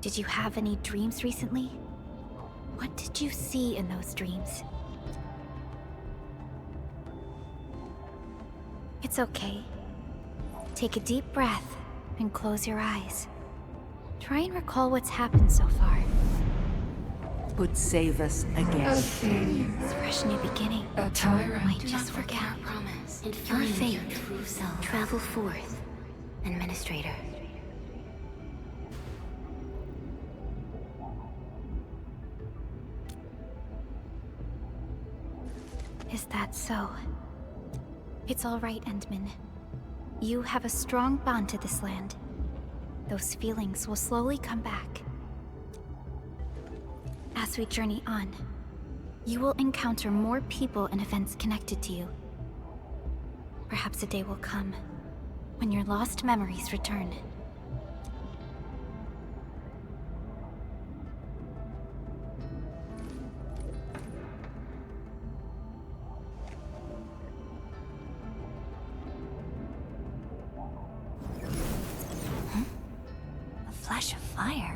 Did you have any dreams recently? What did you see in those dreams? It's okay. Take a deep breath and close your eyes. Try and recall what's happened so far. Would save us again. A fresh new beginning. A tyrant. Might just forget our promise. And your fate. Travel forth, Administrator. Is that so? It's all right, Endman. You have a strong bond to this land. Those feelings will slowly come back. As we journey on, you will encounter more people and events connected to you. Perhaps a day will come when your lost memories return. A flash of fire.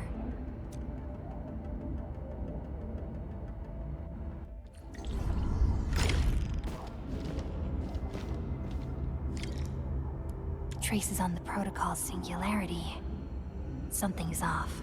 Traces on the protocol's singularity. Something's off.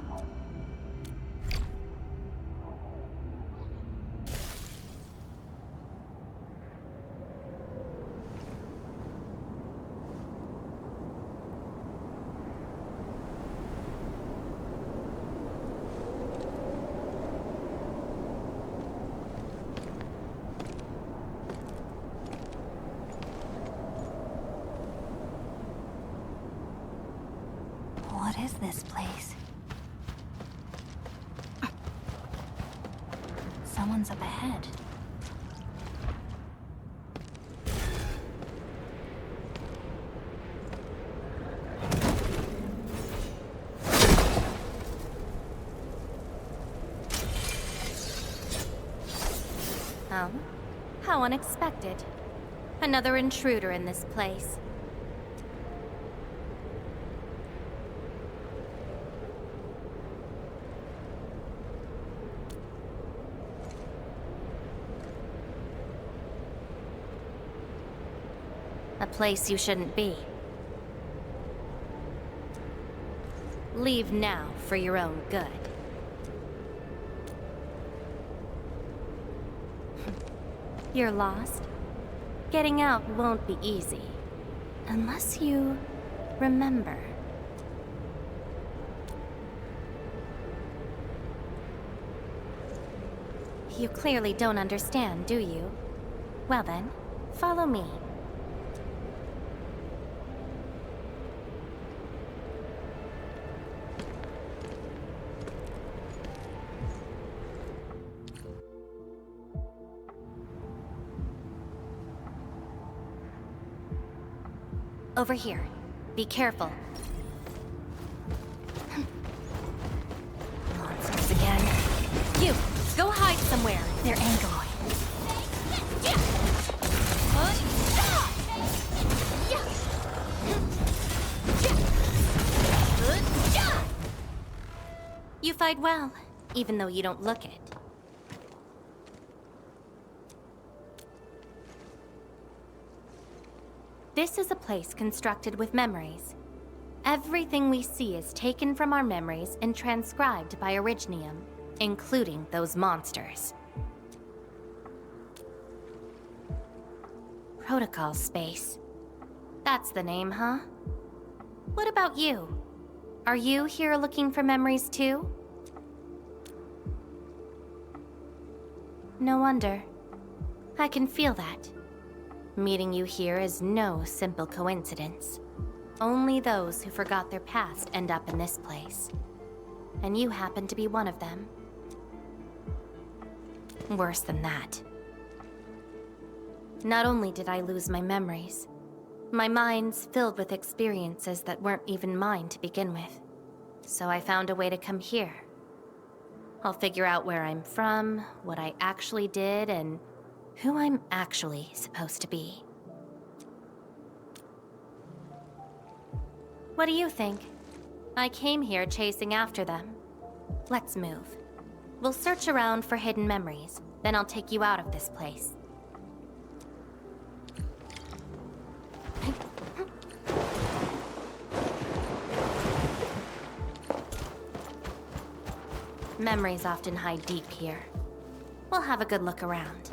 What is this place? Someone's up ahead. Oh? How unexpected. Another intruder in this place. A place you shouldn't be. Leave now for your own good. You're lost? Getting out won't be easy. Unless you remember. You clearly don't understand, do you? Well then, follow me. Over here. Be careful. Monsters again. You! Go hide somewhere! They're angling. You fight well, even though you don't look it. This is a place constructed with memories. Everything we see is taken from our memories and transcribed by Originium, including those monsters. Protocol space. That's the name, huh? What about you? Are you here looking for memories too? No wonder. I can feel that. Meeting you here is no simple coincidence. Only those who forgot their past end up in this place. And you happen to be one of them. Worse than that. Not only did I lose my memories, my mind's filled with experiences that weren't even mine to begin with. So I found a way to come here. I'll figure out where I'm from, what I actually did, and who I'm actually supposed to be. What do you think? I came here chasing after them. Let's move. We'll search around for hidden memories, then I'll take you out of this place. Memories often hide deep here. We'll have a good look around.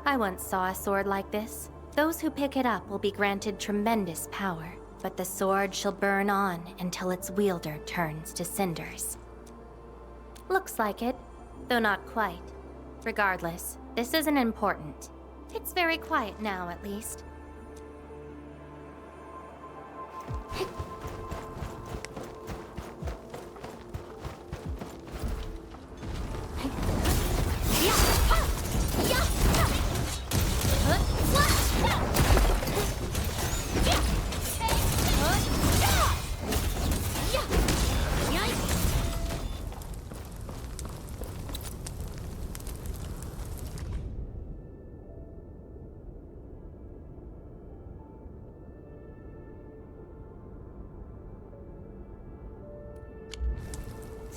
I once saw a sword like this. Those who pick it up will be granted tremendous power, but the sword shall burn on until its wielder turns to cinders. Looks like it, though not quite. Regardless, this isn't important. It's very quiet now, at least.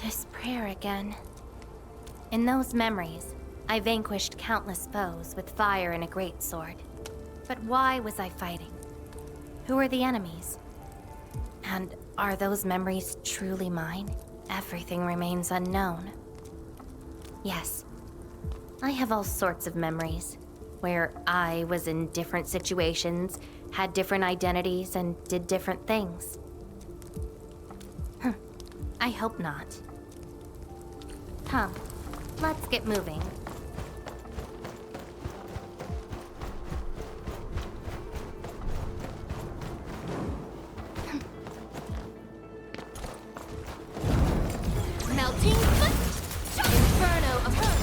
This prayer again. In those memories, I vanquished countless foes with fire and a greatsword. But why was I fighting? Who were the enemies? And are those memories truly mine? Everything remains unknown. Yes, I have all sorts of memories, where I was in different situations, had different identities, and did different things. I hope not. Come, let's get moving. Melting foot! Inferno of her!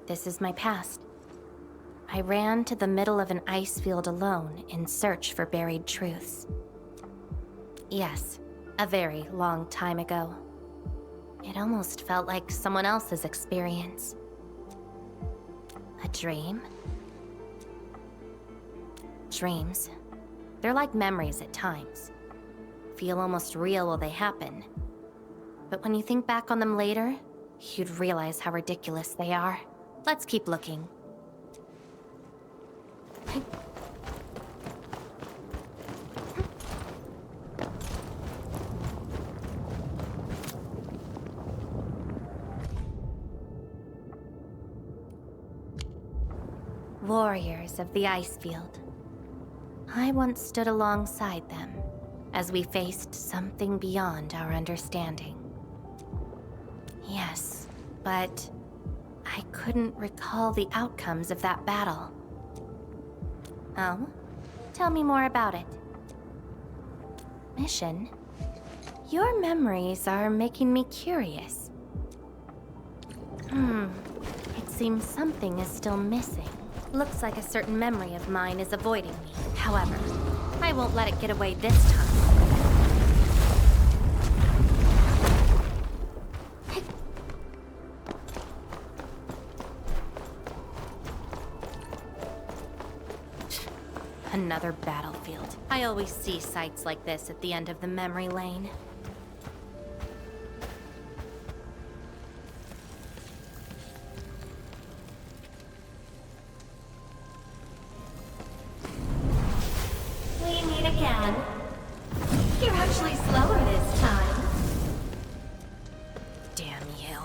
This is my past. I ran to the middle of an ice field alone in search for buried truths. Yes, a very long time ago. It almost felt like someone else's experience. A dream? Dreams. They're like memories at times. Feel almost real while they happen. But when you think back on them later, you'd realize how ridiculous they are. Let's keep looking. Warriors of the ice field. I once stood alongside them as we faced something beyond our understanding. Yes, but I couldn't recall the outcomes of that battle. Oh? Tell me more about it. Mission? Your memories are making me curious. It seems something is still missing. Looks like a certain memory of mine is avoiding me. However, I won't let it get away this time. Another battlefield. I always see sights like this at the end of the memory lane. We meet again. You're actually slower this time. Damn you.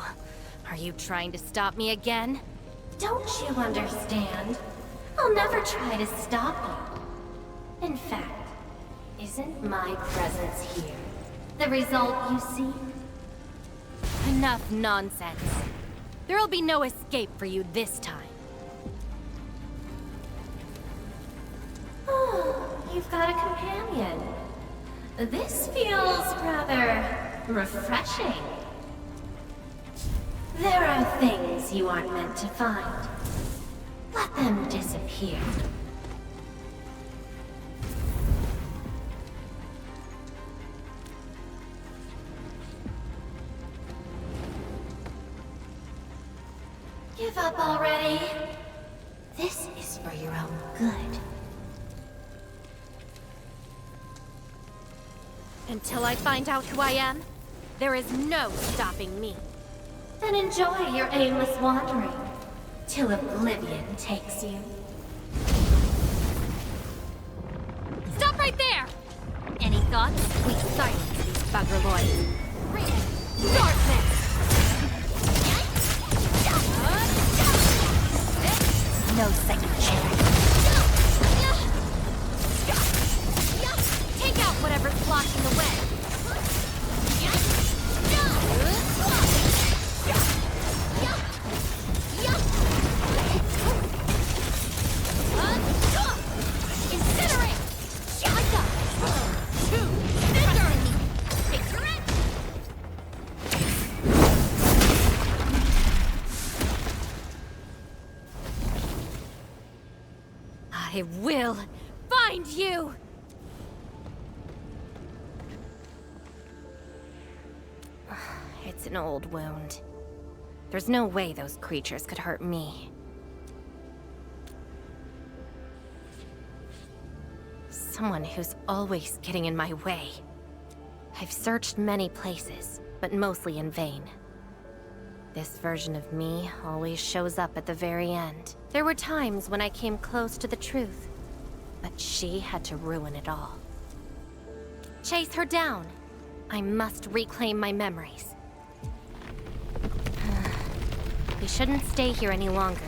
Are you trying to stop me again? Don't you understand? I'll never try to stop you. In fact, isn't my presence here the result you seek? Enough nonsense. There'll be no escape for you this time. Oh, you've got a companion. This feels rather refreshing. There are things you aren't meant to find. Let them disappear. Give up already. This is for your own good. Until I find out who I am, there is no stopping me. Then enjoy your aimless wandering, till oblivion takes you. Stop right there! Any thoughts? We silence these buggerloids. Darkness! No second chance. Take out whatever's blocking the way. I will find you! It's an old wound. There's no way those creatures could hurt me. Someone who's always getting in my way. I've searched many places, but mostly in vain. This version of me always shows up at the very end. There were times when I came close to the truth, but she had to ruin it all. Chase her down. I must reclaim my memories. We shouldn't stay here any longer.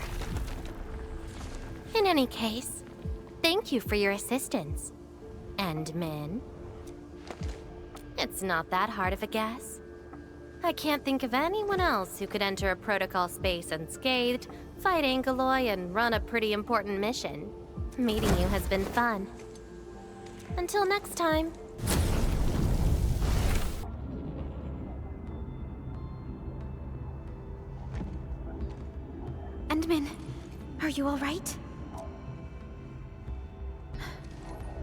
In any case, thank you for your assistance, Endmin. It's not that hard of a guess. I can't think of anyone else who could enter a protocol space unscathed, fight Angeloi, and run a pretty important mission. Meeting you has been fun. Until next time. Endmin, are you all right?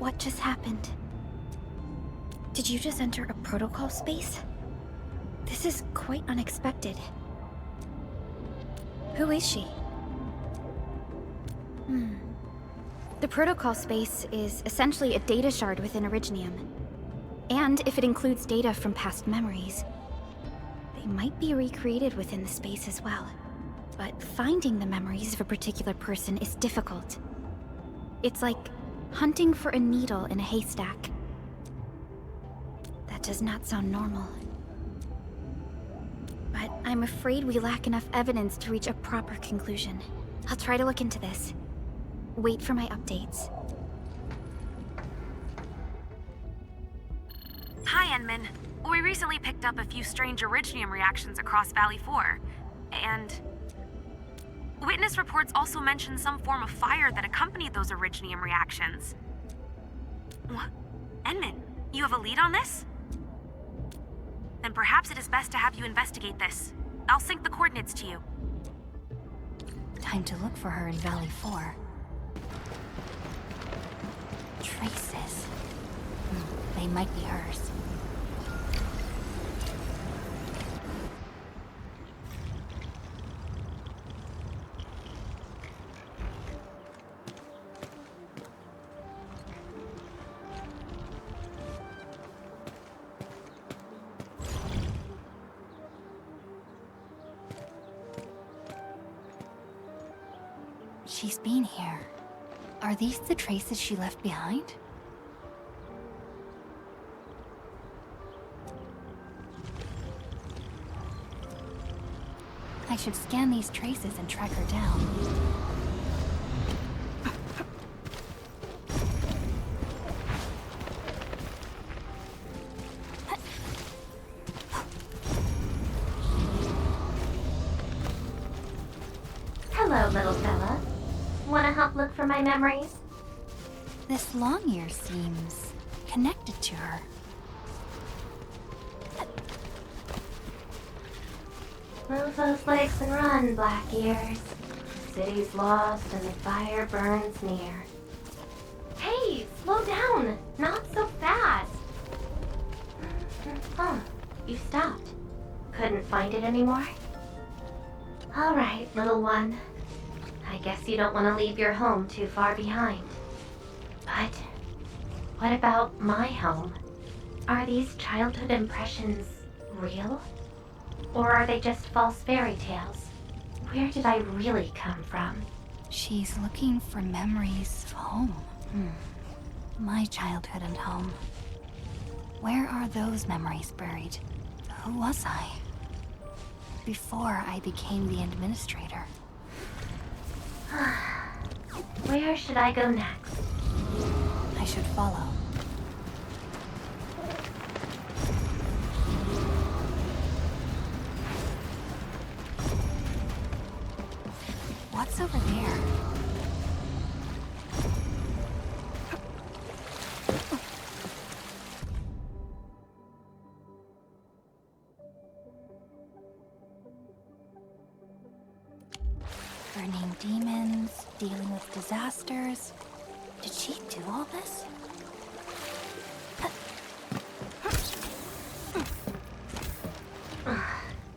What just happened? Did you just enter a protocol space? This is quite unexpected. Who is she? The protocol space is essentially a data shard within Originium. And if it includes data from past memories, they might be recreated within the space as well. But finding the memories of a particular person is difficult. It's like hunting for a needle in a haystack. That does not sound normal. But I'm afraid we lack enough evidence to reach a proper conclusion. I'll try to look into this. Wait for my updates. Hi, Endmin. We recently picked up a few strange Originium reactions across Valley 4, and witness reports also mention some form of fire that accompanied those Originium reactions. What? Endmin, you have a lead on this? Then perhaps it is best to have you investigate this. I'll sync the coordinates to you. Time to look for her in Valley 4. Traces. They might be hers. She's been here. Are these the traces she left behind? I should scan these traces and track her down. Hello, little fella. Wanna help look for my memories? This long ear seems connected to her. Move those legs and run, Black Ears. The city's lost and the fire burns near. Hey, slow down! Not so fast! Oh, you stopped. Couldn't find it anymore? Alright, little one. I guess you don't want to leave your home too far behind. But what about my home? Are these childhood impressions real? Or are they just false fairy tales? Where did I really come from? She's looking for memories of home. My childhood and home. Where are those memories buried? Who was I? Before I became the administrator. Where should I go next? I should follow. What's over there? Burning demons, dealing with disasters. Did she do all this?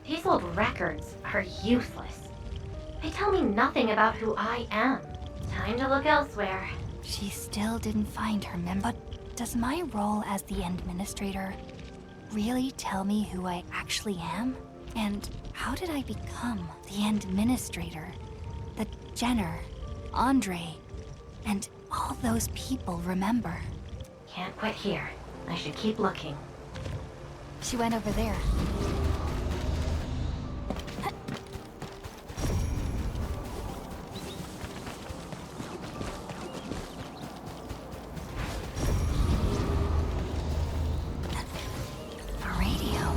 These old records are useless. They tell me nothing about who I am. Time to look elsewhere. She still didn't find her mem. But does my role as the administrator really tell me who I actually am? And how did I become the administrator? That Jenner, Andre, and all those people remember. Can't quit here. I should keep looking. She went over there. A radio.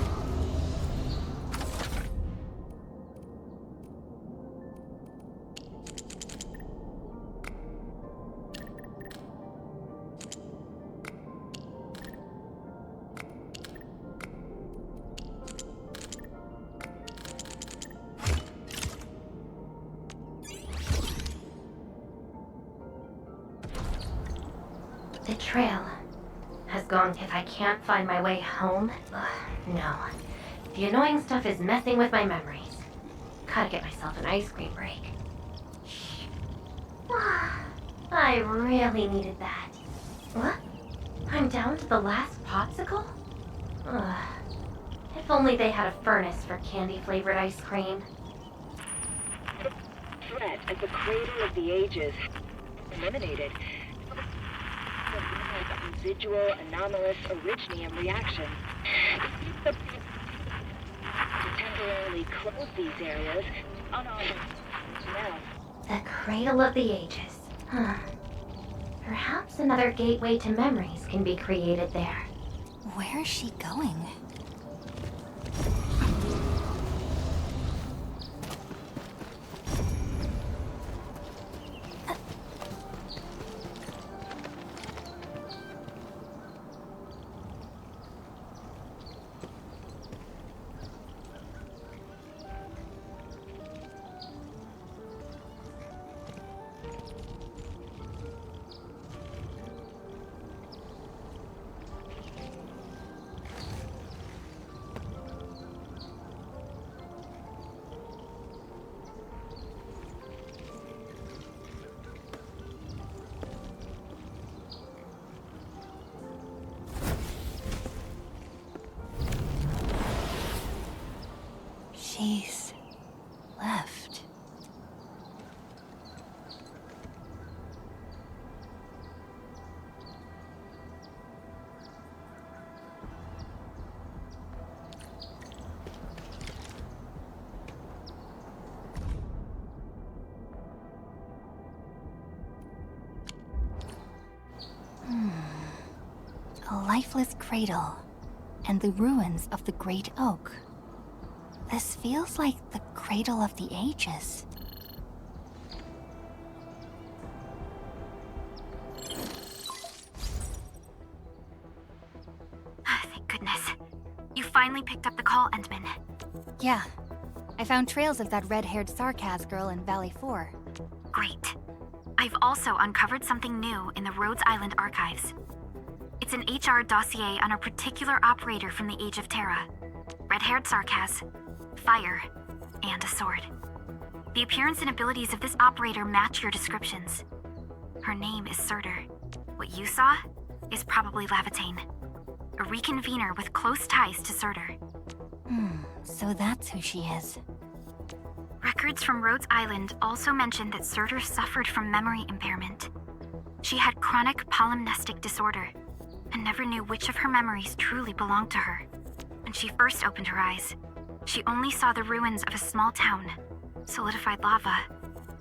The trail has gone. If I can't find my way home, no. The annoying stuff is messing with my memories. Gotta get myself an ice cream break. I really needed that. What? I'm down to the last popsicle? If only they had a furnace for candy-flavored ice cream. Threat at the Cradle of the Ages. Eliminated. Residual anomalous originium reaction. To temporarily close these areas now. The Cradle of the Ages. Perhaps another gateway to memories can be created there. Where's she going? She's left. A lifeless cradle and the ruins of the Great Oak. This feels like the Cradle of the Ages. finally picked up the call, Endman. Yeah. I found trails of that red-haired Sarkaz girl in Valley 4. Great. I've also uncovered something new in the Rhodes Island archives. It's an HR dossier on a particular operator from the Age of Terra. Red-haired Sarkaz, fire, and a sword. The appearance and abilities of this operator match your descriptions. Her name is Surtur. What you saw is probably Laevatain, a reconvener with close ties to Surtur. So that's who she is. Records from Rhodes Island also mention that Surtur suffered from memory impairment. She had chronic polymnestic disorder and never knew which of her memories truly belonged to her. When she first opened her eyes, she only saw the ruins of a small town, solidified lava,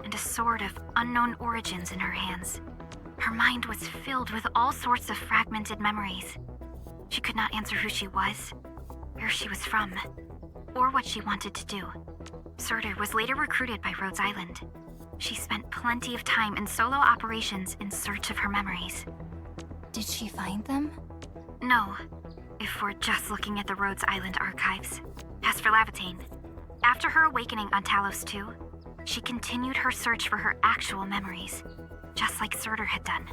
and a sword of unknown origins in her hands. Her mind was filled with all sorts of fragmented memories. She could not answer who she was, where she was from, or what she wanted to do. Surtur was later recruited by Rhodes Island. She spent plenty of time in solo operations in search of her memories. Did she find them? No, if we're just looking at the Rhodes Island archives. As for Laevatain, after her awakening on Talos 2, she continued her search for her actual memories, just like Surtur had done.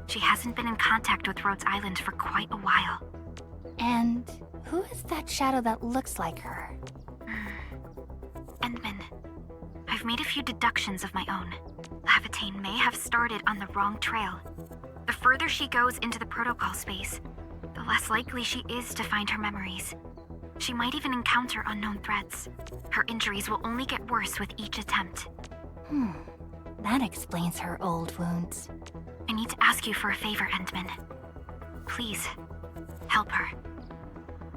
She hasn't been in contact with Rhodes Island for quite a while. And who is that shadow that looks like her? Endman, I've made a few deductions of my own. Laevatain may have started on the wrong trail. The further she goes into the protocol space, the less likely she is to find her memories. She might even encounter unknown threats. Her injuries will only get worse with each attempt. That explains her old wounds. I need to ask you for a favor, Endman. Please, help her.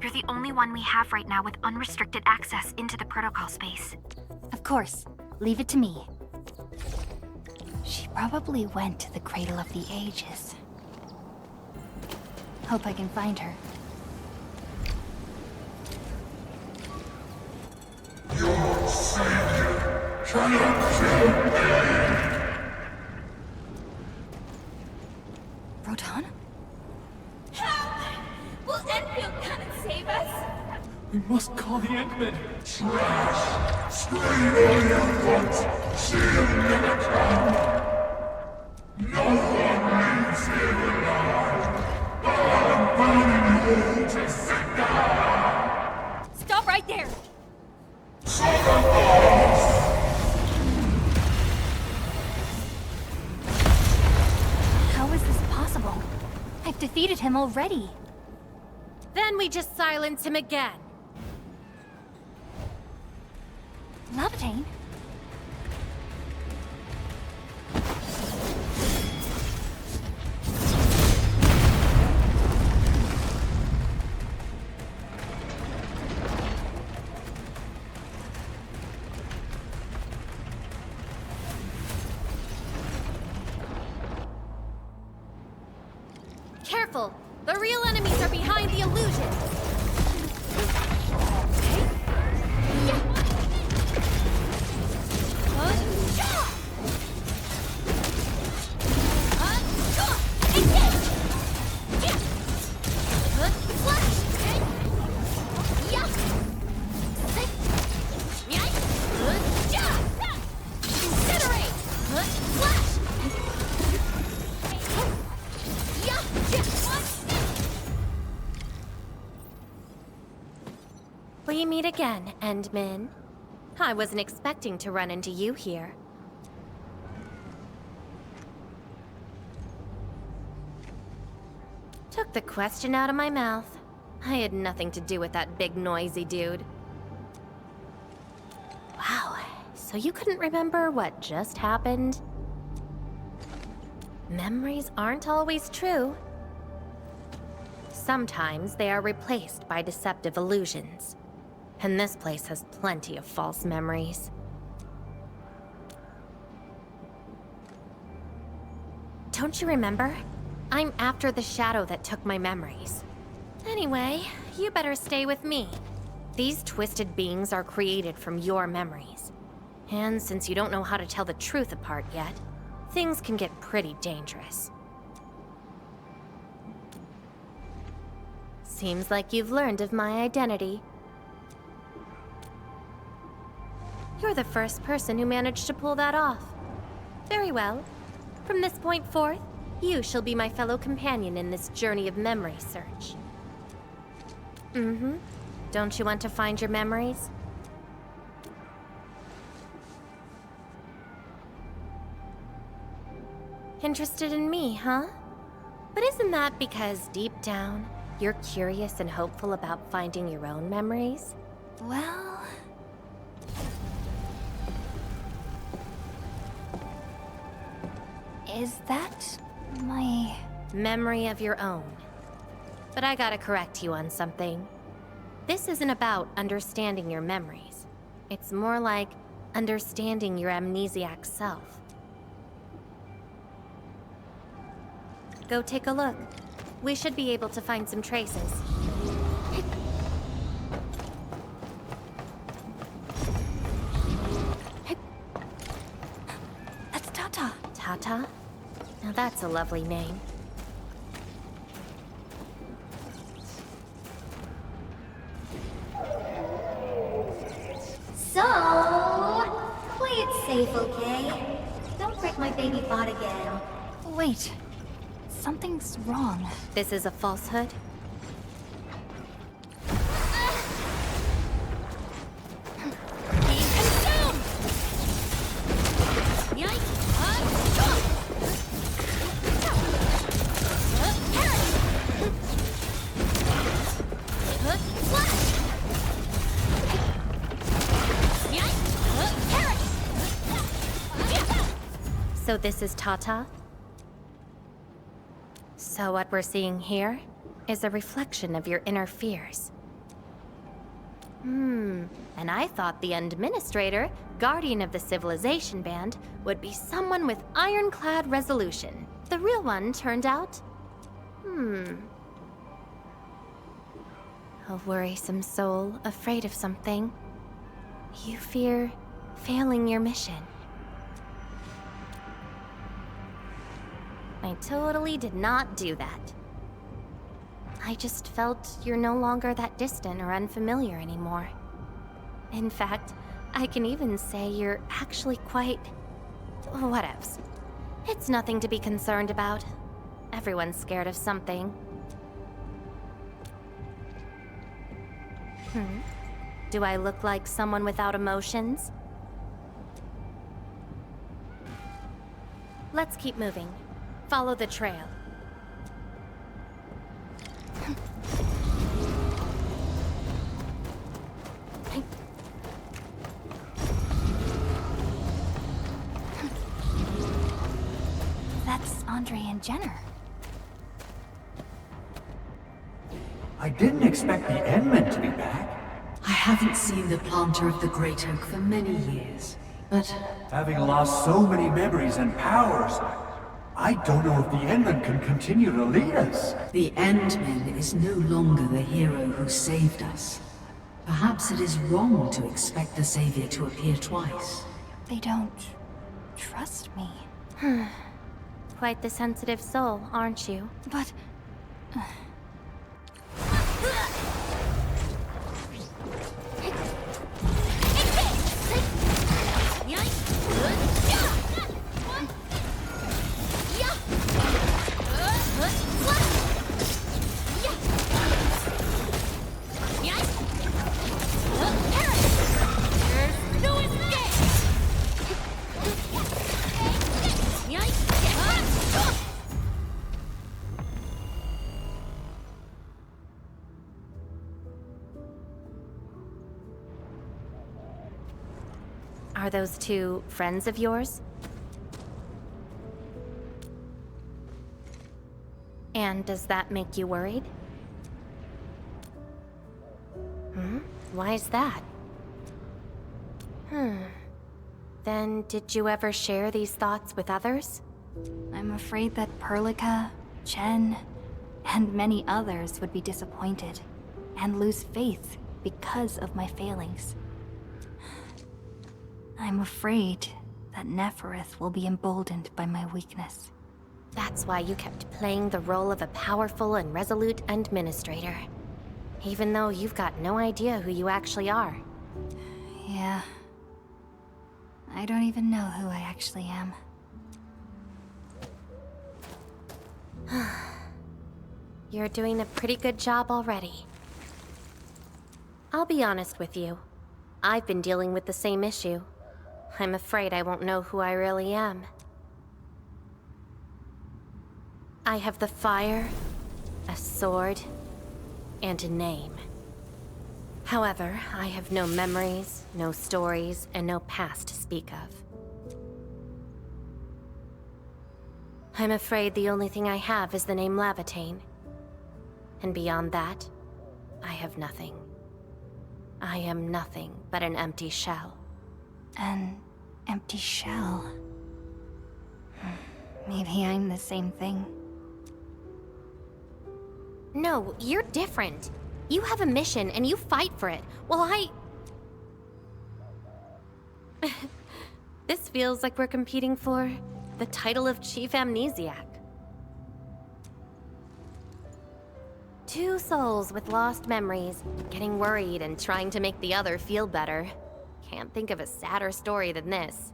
You're the only one we have right now with unrestricted access into the protocol space. Of course. Leave it to me. She probably went to the Cradle of the Ages. Hope I can find her. Your savior cannot kill me! Rotan? Will Endfield come and save us? We must call the Endmen. Trash! Scream all you want! She'll never come! No one leaves here alive! I'm burning you to cinder! Stop right there! How is this possible? I've defeated him already. Then we just silence him again. Laevatain? Careful! The real enemies are behind the illusion! We meet again, Endman. I wasn't expecting to run into you here. Took the question out of my mouth. I had nothing to do with that big noisy dude. Wow, so you couldn't remember what just happened? Memories aren't always true. Sometimes they are replaced by deceptive illusions. And this place has plenty of false memories. Don't you remember? I'm after the shadow that took my memories. Anyway, you better stay with me. These twisted beings are created from your memories. And since you don't know how to tell the truth apart yet, things can get pretty dangerous. Seems like you've learned of my identity. You're the first person who managed to pull that off. Very well. From this point forth, you shall be my fellow companion in this journey of memory search. Don't you want to find your memories? Interested in me, huh? But isn't that because deep down, you're curious and hopeful about finding your own memories? Well... Is that my... Memory of your own. But I gotta correct you on something. This isn't about understanding your memories. It's more like understanding your amnesiac self. Go take a look. We should be able to find some traces. That's Tata. Tata? Now that's a lovely name. So, play it safe, okay? Don't break my baby bot again. Wait. Something's wrong. This is a falsehood? So this is Tata? So what we're seeing here is a reflection of your inner fears. And I thought the Administrator, Guardian of the Civilization Band, would be someone with ironclad resolution. The real one turned out... a worrisome soul afraid of something. You fear failing your mission. I totally did not do that. I just felt you're no longer that distant or unfamiliar anymore. In fact, I can even say you're actually quite... whatevs. It's nothing to be concerned about. Everyone's scared of something. Do I look like someone without emotions? Let's keep moving. Follow the trail. That's Andre and Jenner. I didn't expect the Endmen to be back. I haven't seen the planter of the Great Oak for many years, but... Having lost so many memories and powers, I don't know if the Endmen can continue to lead us. The Endman is no longer the hero who saved us. Perhaps it is wrong to expect the Savior to appear twice. They don't trust me. Quite the sensitive soul, aren't you? But... Are those two friends of yours? And does that make you worried? Why is that? Then did you ever share these thoughts with others? I'm afraid that Perlica, Chen, and many others would be disappointed and lose faith because of my failings. I'm afraid that Neferith will be emboldened by my weakness. That's why you kept playing the role of a powerful and resolute administrator. Even though you've got no idea who you actually are. Yeah. I don't even know who I actually am. You're doing a pretty good job already. I'll be honest with you. I've been dealing with the same issue. I'm afraid I won't know who I really am. I have the fire, a sword, and a name. However, I have no memories, no stories, and no past to speak of. I'm afraid the only thing I have is the name Laevatain. And beyond that, I have nothing. I am nothing but an empty shell. An empty shell. Maybe I'm the same thing. No, you're different. You have a mission and you fight for it, while This feels like we're competing for the title of Chief Amnesiac. Two souls with lost memories, getting worried and trying to make the other feel better. Can't think of a sadder story than this.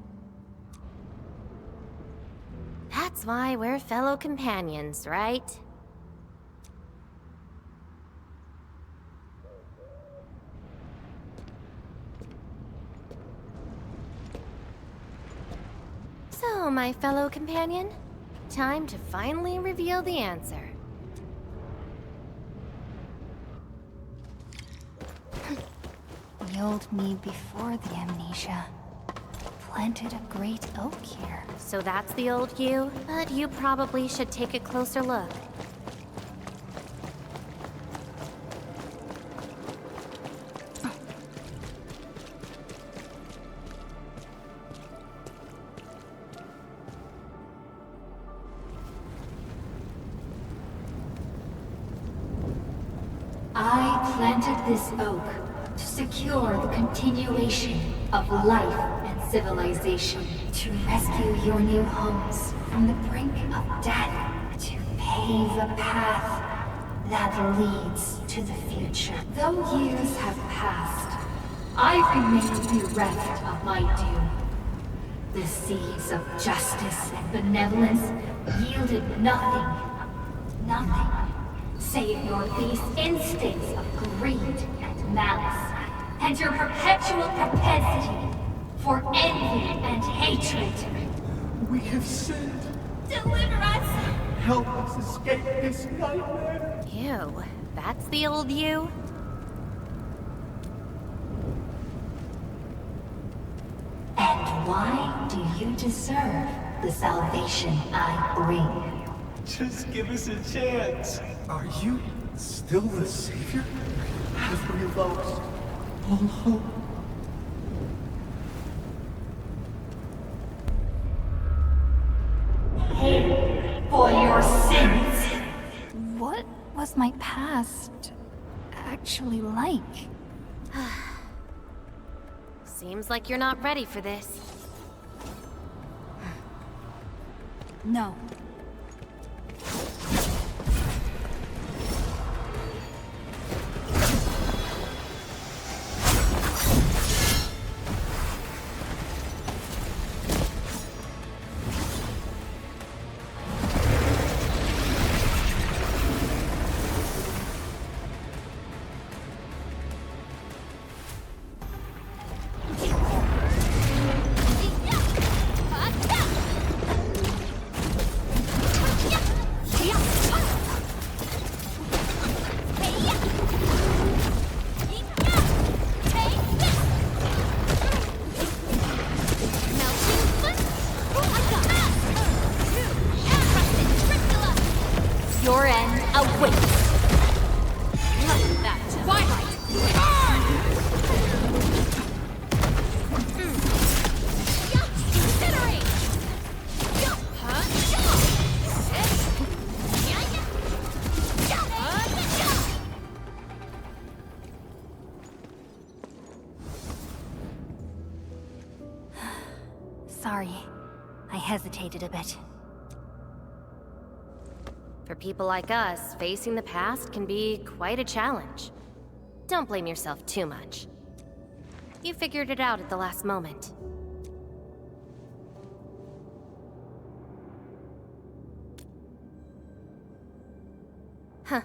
That's why we're fellow companions, right? So, my fellow companion, time to finally reveal the answer. The old me before the amnesia planted a great oak here. So that's the old you? But you probably should take a closer look. I planted this oak to secure the continuation of life and civilization, to rescue your new homes from the brink of death, to pave a path that leads to the future. Though years have passed, I remain bereft of my due. The seeds of justice and benevolence yielded nothing, save your base instincts of greed and malice, and your perpetual propensity for envy and hatred. We have sinned. Deliver us! Help us escape this nightmare. Ew, that's the old you? And why do you deserve the salvation I bring? Just give us a chance. Are you still the savior? Have we lost all hope? Pay for your sins! What was my past actually like? Seems like you're not ready for this. No. Your end awaits. That twilight. Incinerate. Sorry. I hesitated a bit. For people like us, facing the past can be quite a challenge. Don't blame yourself too much. You figured it out at the last moment. Huh,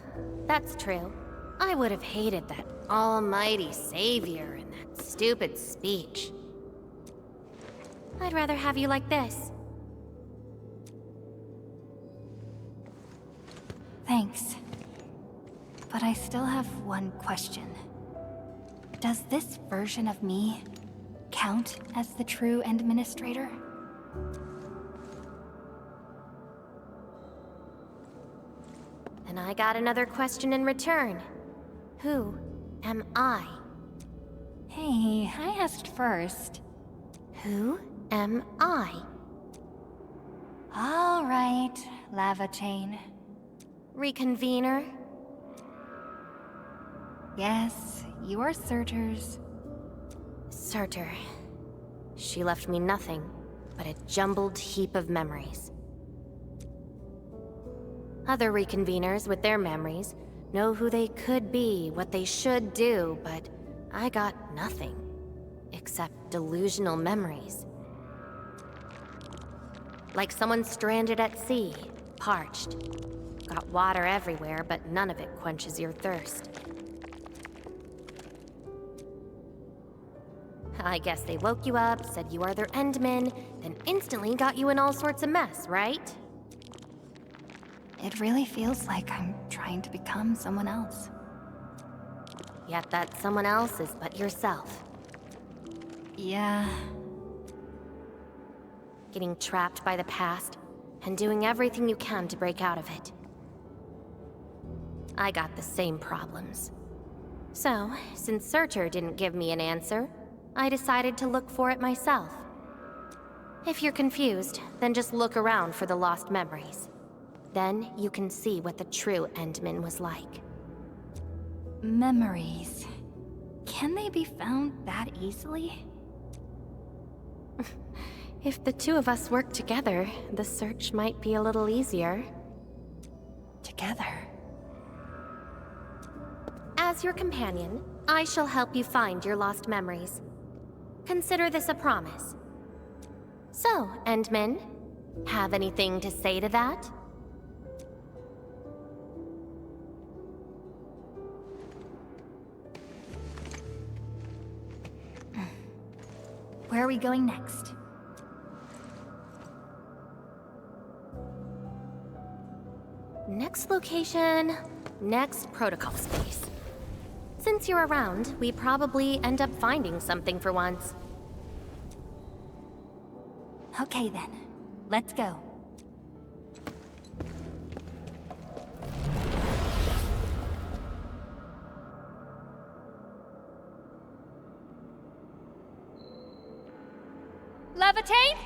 that's true. I would have hated that almighty savior and that stupid speech. I'd rather have you like this. Thanks. But I still have one question. Does this version of me count as the true Administrator? And I got another question in return. Who am I? Hey, I asked first. Who am I? All right, Laevatain. Reconvener? Yes, you are Surtur's. Surtur. She left me nothing but a jumbled heap of memories. Other reconveners with their memories know who they could be, what they should do, but I got nothing. Except delusional memories. Like someone stranded at sea, parched. Got water everywhere, but none of it quenches your thirst. I guess they woke you up, said you are their Endman, then instantly got you in all sorts of mess, right? It really feels like I'm trying to become someone else. Yet that someone else is but yourself. Yeah. Getting trapped by the past, and doing everything you can to break out of it. I got the same problems. So, since Surtur didn't give me an answer, I decided to look for it myself. If you're confused, then just look around for the lost memories. Then you can see what the true Endman was like. Memories. Can they be found that easily? If the two of us work together, the search might be a little easier. Together? As your companion, I shall help you find your lost memories. Consider this a promise. So, Endman, have anything to say to that? Where are we going next? Next location, next protocol space. Since you're around, we probably end up finding something for once. Okay then, let's go. Laevatain?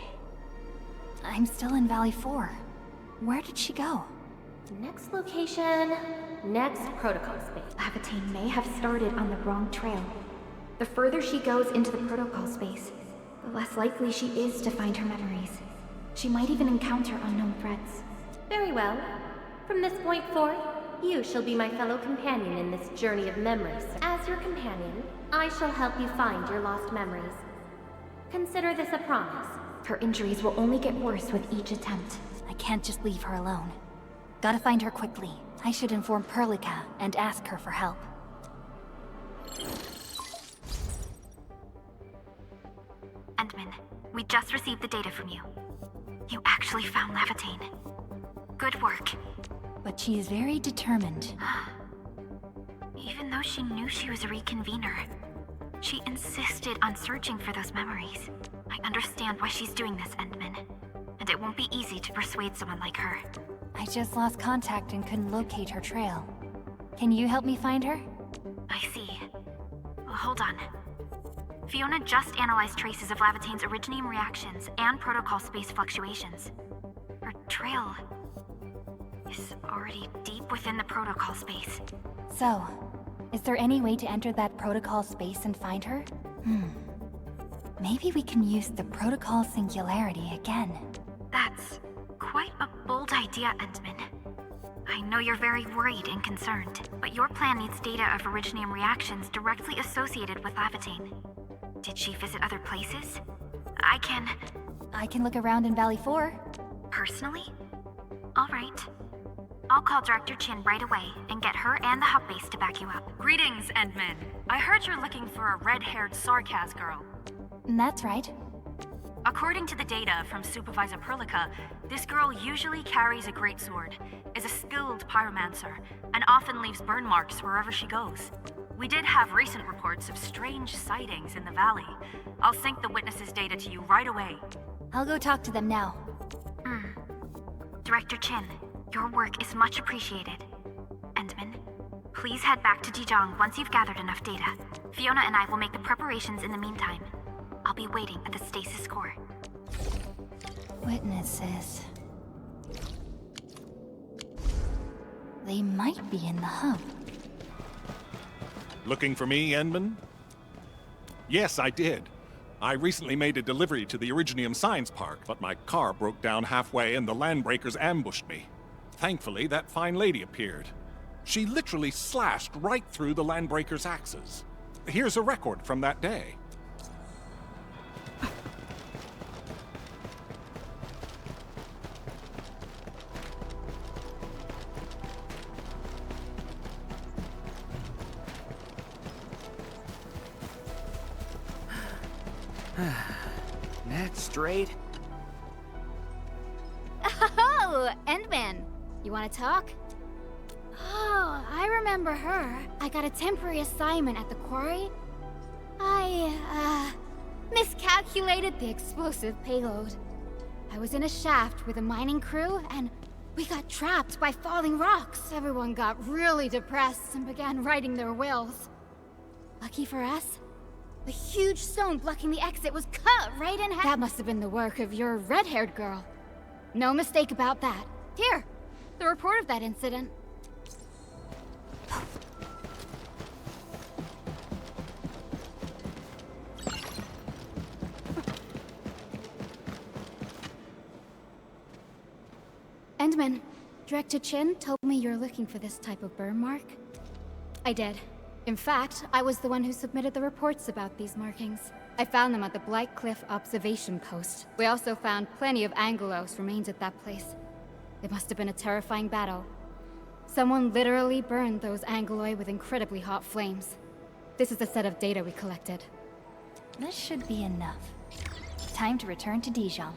I'm still in Valley 4. Where did she go? Next location, next protocol space. Laevatain may have started on the wrong trail. The further she goes into the protocol space, the less likely she is to find her memories. She might even encounter unknown threats. Very well. From this point forth, you shall be my fellow companion in this journey of memories. As your companion, I shall help you find your lost memories. Consider this a promise. Her injuries will only get worse with each attempt. I can't just leave her alone. Gotta find her quickly. I should inform Perlica and ask her for help. Endman, we just received the data from you. You actually found Laevatain. Good work. But she is very determined. Even though she knew she was a reconvener, she insisted on searching for those memories. I understand why she's doing this, Endman. And it won't be easy to persuade someone like her. I just lost contact and couldn't locate her trail. Can you help me find her? I see. Well, hold on. Fiona just analyzed traces of Laevatain's originium reactions and protocol space fluctuations. Her trail is already deep within the protocol space. So, is there any way to enter that protocol space and find her? Maybe we can use the protocol singularity again. That's quite a bold idea, Endman. I know you're very worried and concerned, but your plan needs data of Originium reactions directly associated with Laevatain. Did she visit other places? I can look around in Valley 4. Personally? Alright. I'll call Director Chin right away and get her and the hub base to back you up. Greetings, Endman. I heard you're looking for a red-haired Sarkaz girl. That's right. According to the data from Supervisor Perlica, this girl usually carries a greatsword, is a skilled pyromancer, and often leaves burn marks wherever she goes. We did have recent reports of strange sightings in the valley. I'll sync the witnesses' data to you right away. I'll go talk to them now. Director Chin, your work is much appreciated. Endman, please head back to Dijong once you've gathered enough data. Fiona and I will make the preparations in the meantime. I'll be waiting at the stasis core. Witnesses. They might be in the hub. Looking for me, Endman? Yes, I did. I recently made a delivery to the Originium Science Park, but my car broke down halfway and the landbreakers ambushed me. Thankfully, that fine lady appeared. She literally slashed right through the landbreakers' axes. Here's a record from that day. Neck straight. Oh, Endman. You want to talk? Oh, I remember her. I got a temporary assignment at the quarry. I, miscalculated the explosive payload. I was in a shaft with a mining crew, and we got trapped by falling rocks. Everyone got really depressed and began writing their wills. Lucky for us, the huge stone blocking the exit was cut right in half. That must have been the work of your red-haired girl. No mistake about that. Here, the report of that incident. Endman, Director Chin told me you're looking for this type of burn mark. I did. In fact, I was the one who submitted the reports about these markings. I found them at the Blight Cliff observation post. We also found plenty of Angelos remains at that place. It must have been a terrifying battle. Someone literally burned those Angeloi with incredibly hot flames. This is a set of data we collected. This should be enough. Time to return to Dijon.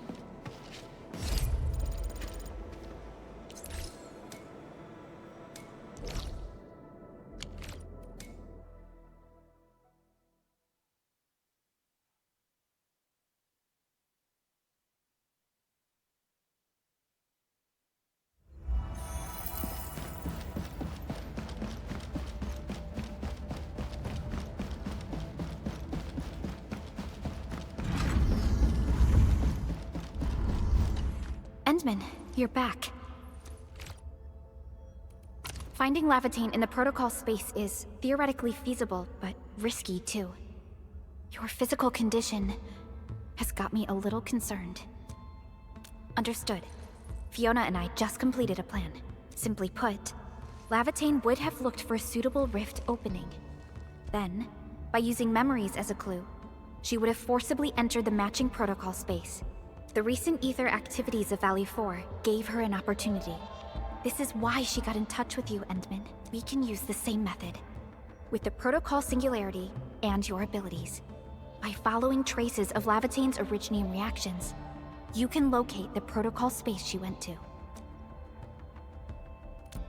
Endman, you're back. Finding Laevatain in the protocol space is theoretically feasible, but risky too. Your physical condition has got me a little concerned. Understood. Fiona and I just completed a plan. Simply put, Laevatain would have looked for a suitable rift opening. Then, by using memories as a clue, she would have forcibly entered the matching protocol space. The recent ether activities of Valley 4 gave her an opportunity. This is why she got in touch with you, Endman. We can use the same method. With the protocol singularity and your abilities. By following traces of Laevatain's Originium reactions, you can locate the protocol space she went to.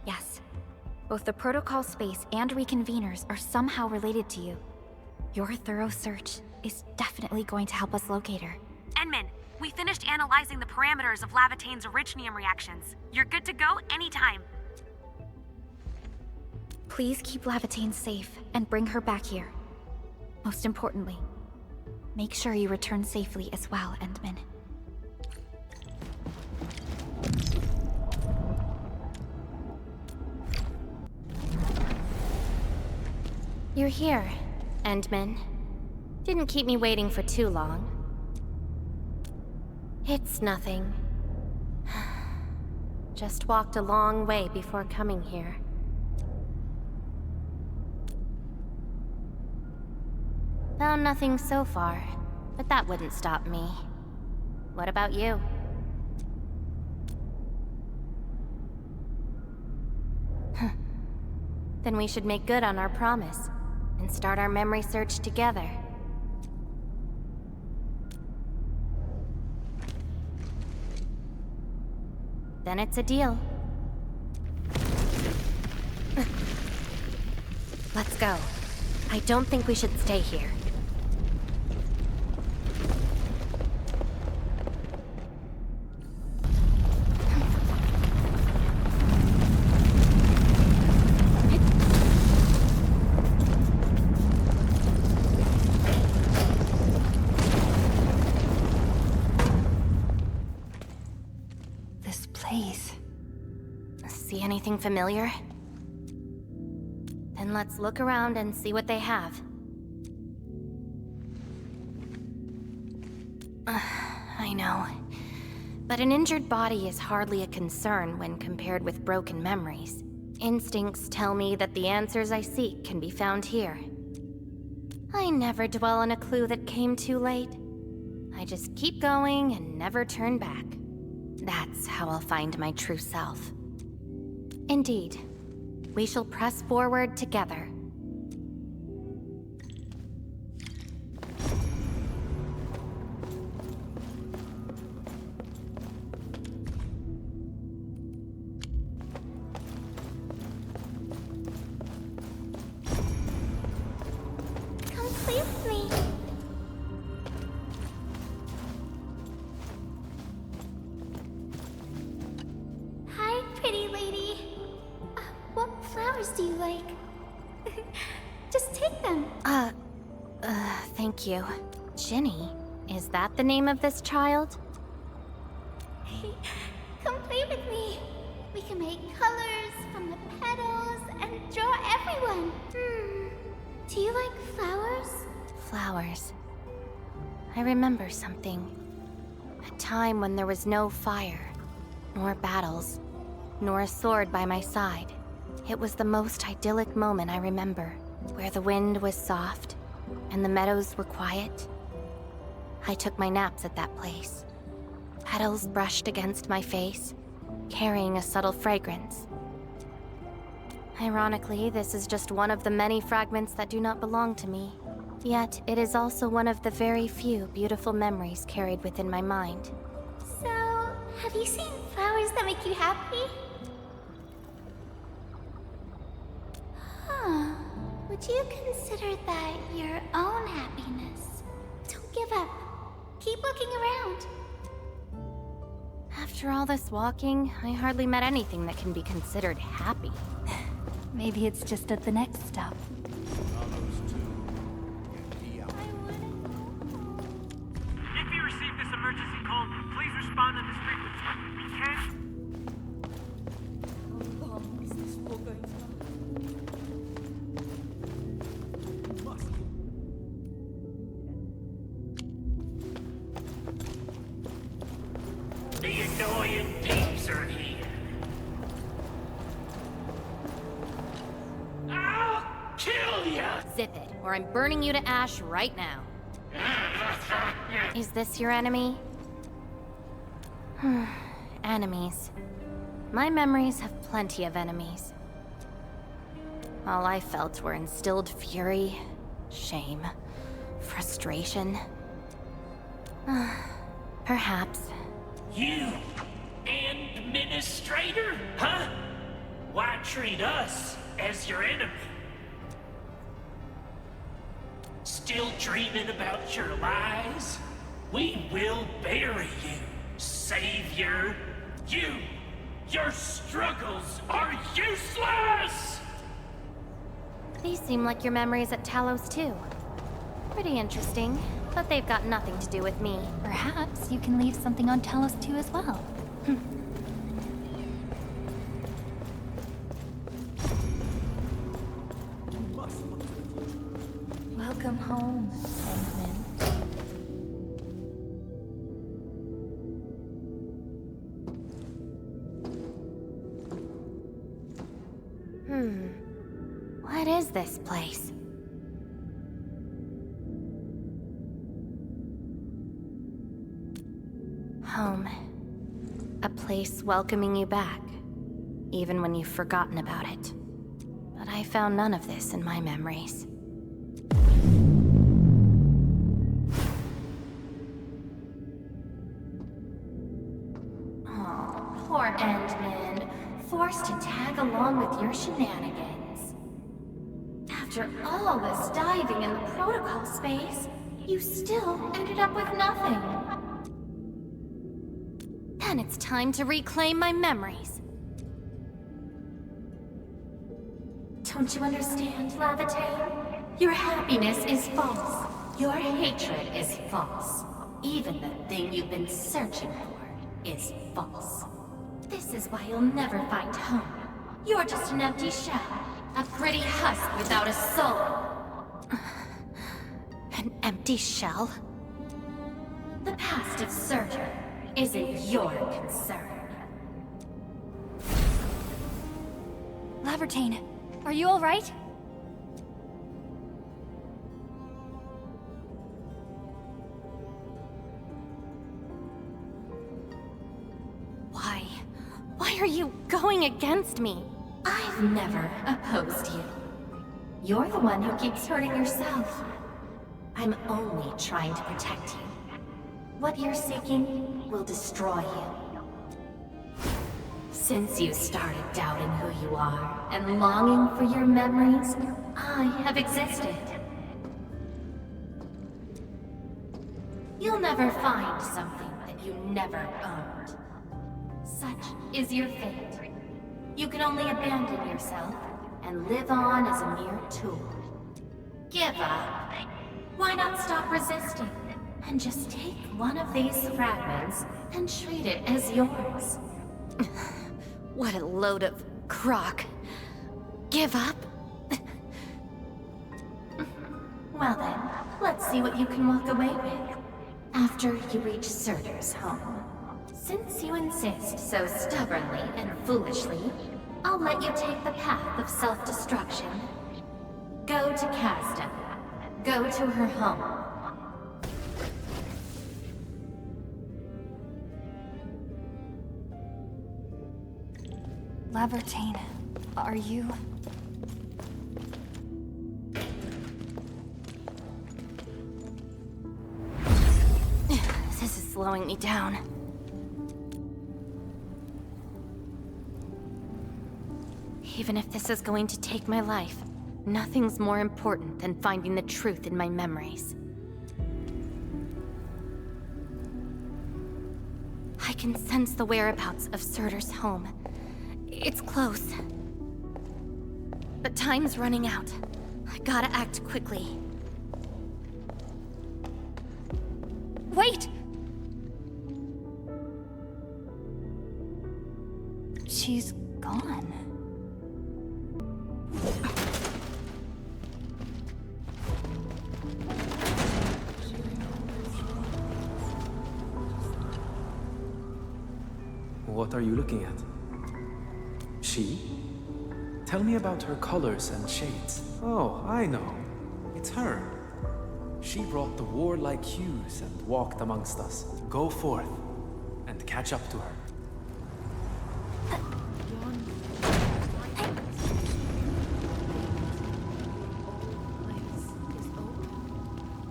Yes, both the protocol space and reconveners are somehow related to you. Your thorough search is definitely going to help us locate her. Endman, we finished analyzing the parameters of Laevatain's Originium reactions. You're good to go anytime. Please keep Laevatain safe and bring her back here. Most importantly, make sure you return safely as well, Endman. You're here, Endman. Didn't keep me waiting for too long. It's nothing. Just walked a long way before coming here. Found nothing so far, but that wouldn't stop me. What about you? Then we should make good on our promise and start our memory search together. Then it's a deal. Let's go. I don't think we should stay here. See anything familiar? Then let's look around and see what they have. I know. But an injured body is hardly a concern when compared with broken memories. Instincts tell me that the answers I seek can be found here. I never dwell on a clue that came too late. I just keep going and never turn back. That's how I'll find my true self. Indeed. We shall press forward together. Come play with me. Hi, pretty lady. What flowers do you like? Just take them. Thank you. Ginny, is that the name of this child? Come play with me. We can make colors from the petals and draw everyone. Do you like flowers? Flowers. I remember something. A time when there was no fire, nor battles, nor a sword by my side. It was the most idyllic moment I remember, where the wind was soft and the meadows were quiet. I took my naps at that place. Petals brushed against my face, carrying a subtle fragrance. Ironically, this is just one of the many fragments that do not belong to me. Yet, it is also one of the very few beautiful memories carried within my mind. So, have you seen flowers that make you happy? Huh. Would you consider that your own happiness? Don't give up. Keep looking around. After all this walking, I hardly met anything that can be considered happy. Maybe it's just at the next stop. If you receive this emergency call, please respond to this frequency. We can't... How long is this war going on? The annoying peeps are here. I'll kill ya! Zip it, or I'm burning you to ash right now. Is this your enemy? Enemies. My memories have plenty of enemies. All I felt were instilled fury, shame, frustration. Perhaps. You, administrator, huh? Why treat us as your enemy? Still dreaming about your lies? We will bury you, savior. Your struggles are useless! These seem like your memories at Talos too. Pretty interesting, but they've got nothing to do with me. Perhaps you can leave something on Talos too as well. Welcome home, Endman. What is this place? Home. A place welcoming you back, even when you've forgotten about it. But I found none of this in my memories. Oh, poor Endman. Forced to tag along with your shenanigans. After all this diving in the protocol space, you still ended up with nothing. Then it's time to reclaim my memories. Don't you understand, Laevatain? Your happiness is false. Your hatred is false. Even the thing you've been searching for is false. This is why you'll never find home. You're just an empty shell. A pretty husk without a soul. An empty shell? The past of Surtur isn't your concern. Laevatain, are you alright? Why are you going against me? I've never opposed you. You're the one who keeps hurting yourself. I'm only trying to protect you. What you're seeking will destroy you. Since you started doubting who you are and longing for your memories, I have existed. You'll never find something that you never owned. Such is your fate. You can only abandon yourself and live on as a mere tool. Give up. Why not stop resisting and just take one of these fragments and treat it as yours? What a load of crock. Give up? Well then, let's see what you can walk away with after you reach Surtur's home. Since you insist so stubbornly and foolishly, I'll let you take the path of self-destruction. Go to Casda. Go to her home. Laevatain, are you... This is slowing me down. Even if this is going to take my life, nothing's more important than finding the truth in my memories. I can sense the whereabouts of Surtur's home. It's close. But time's running out. I gotta act quickly. Wait! She's gone. What are you looking at? She? Tell me about her colors and shades. Oh, I know. It's her. She brought the warlike hues and walked amongst us. Go forth and catch up to her.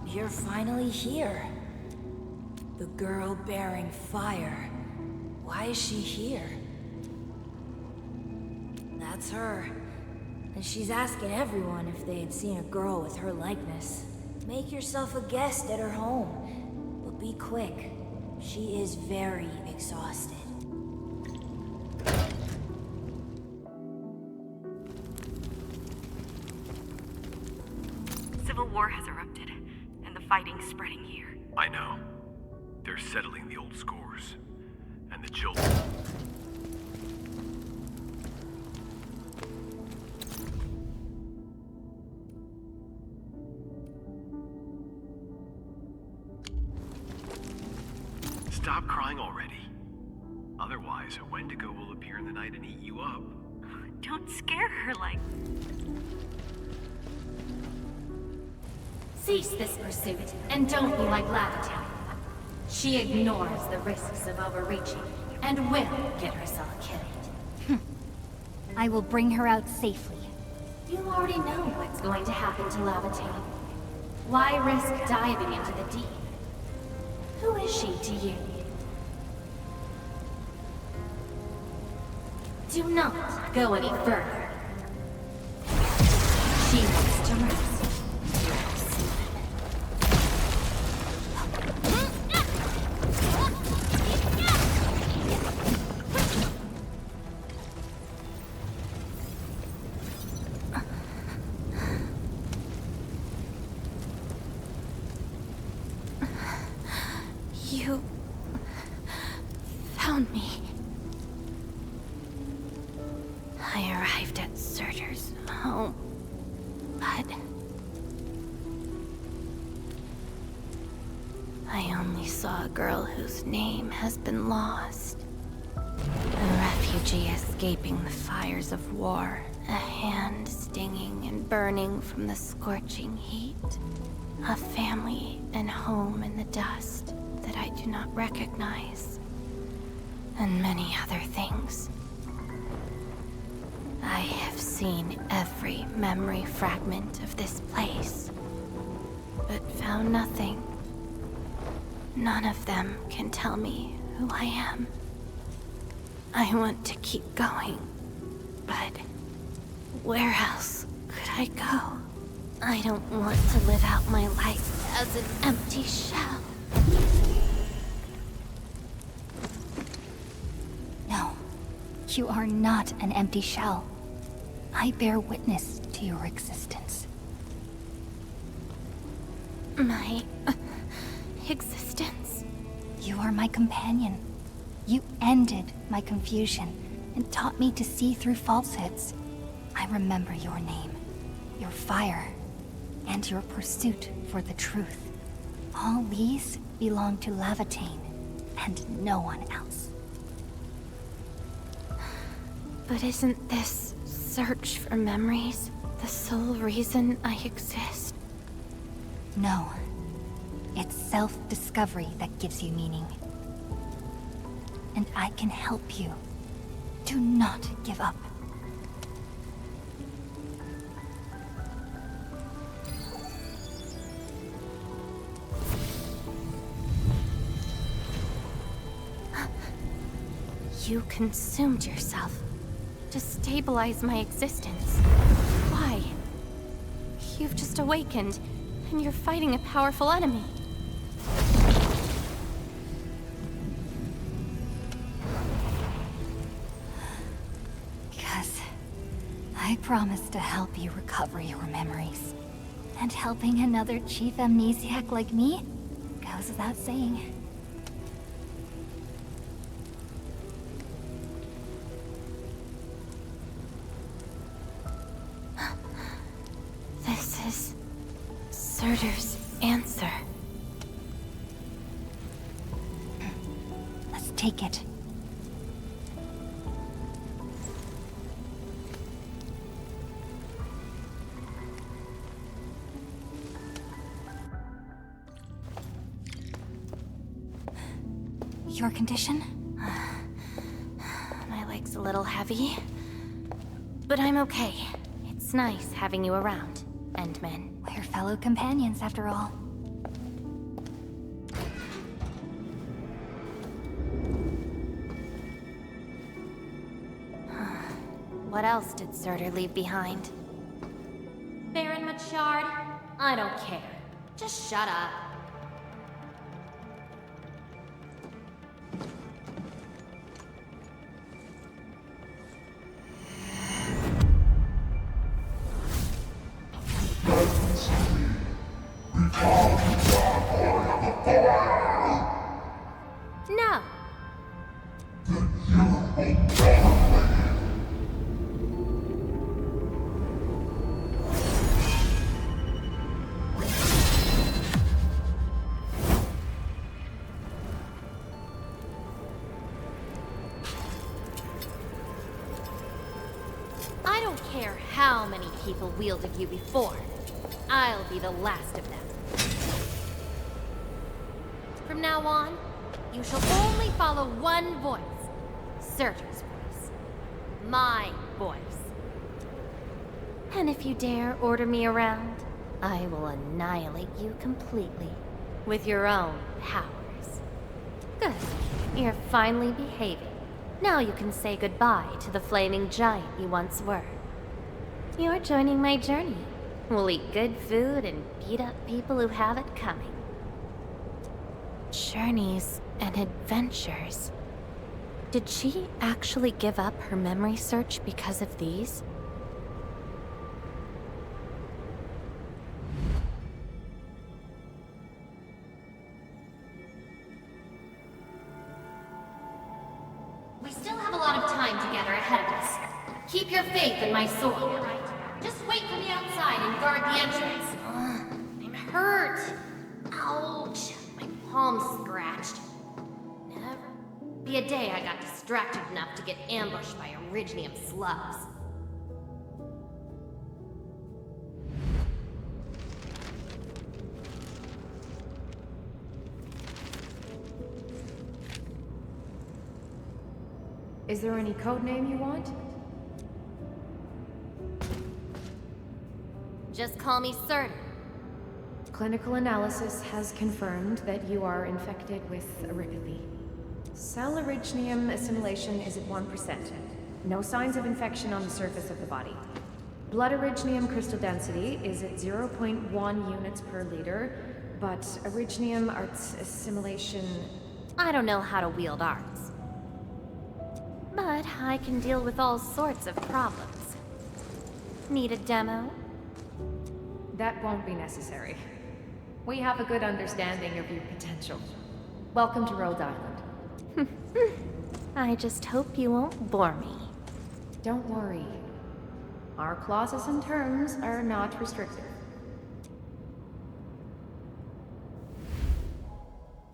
You're finally here. The girl bearing fire. Why is she here? That's her. And she's asking everyone if they had seen a girl with her likeness. Make yourself a guest at her home. But be quick. She is very exhausted. Civil war has erupted, and the fighting's spreading here. I know. They're settling the old scores. And the children. Stop crying already. Otherwise, a Wendigo will appear in the night and eat you up. Don't scare her like... Cease this pursuit, and don't be like Laevatain. She ignores the risks of overreaching, and will get herself killed. I will bring her out safely. You already know what's going to happen to Laevatain. Why risk diving into the deep? Who is she to you? Do not go any further. She wants to rest. You found me. I arrived at Surtur's home, but I only saw a girl whose name has been lost. A refugee escaping the fires of war, a hand stinging and burning from the scorching heat. A family and home in the dust that I do not recognize. And many other things. I have seen every memory fragment of this place, but found nothing. None of them can tell me who I am. I want to keep going, but where else could I go? I don't want to live out my life as an empty shell. No, you are not an empty shell. I bear witness to your existence. My existence? You are my companion. You ended my confusion and taught me to see through falsehoods. I remember your name, your fire, and your pursuit for the truth. All these belong to Laevatain, and no one else. But isn't this search for memories the sole reason I exist? No. It's self-discovery that gives you meaning. And I can help you. Do not give up. You consumed yourself to stabilize my existence. Why? You've just awakened, and you're fighting a powerful enemy. Because I promised to help you recover your memories. And helping another chief amnesiac like me goes without saying. This is Surtur's answer. Let's take it. Your condition? My leg's a little heavy, but I'm okay. It's nice having you around, Endman. We're fellow companions, after all. What else did Surtur leave behind? Baron Machard, I don't care. Just shut up. No. how many people wielded you before. I'll be the last of them. From now on, you shall only follow one voice. Surtur's voice. My voice. And if you dare order me around, I will annihilate you completely. With your own powers. Good. You're finally behaving. Now you can say goodbye to the flaming giant you once were. You're joining my journey. We'll eat good food and beat up people who have it coming. Journeys and adventures. Did she actually give up her memory search because of these? We still have a lot of time together ahead of us. Keep your faith in my sword, alright? Just wait for me outside and guard the entrance. I'm hurt. Ouch. My palm's scratched. Never be a day I got distracted enough to get ambushed by Originium slugs. Is there any code name you want? Just call me Surtur. Clinical analysis has confirmed that you are infected with erypathy. Cell originium assimilation is at 1%. No signs of infection on the surface of the body. Blood originium crystal density is at 0.1 units per liter, but originium arts assimilation... I don't know how to wield arts. But I can deal with all sorts of problems. Need a demo? That won't be necessary. We have a good understanding of your potential. Welcome to Rhodes Island. I just hope you won't bore me. Don't worry. Our clauses and terms are not restrictive.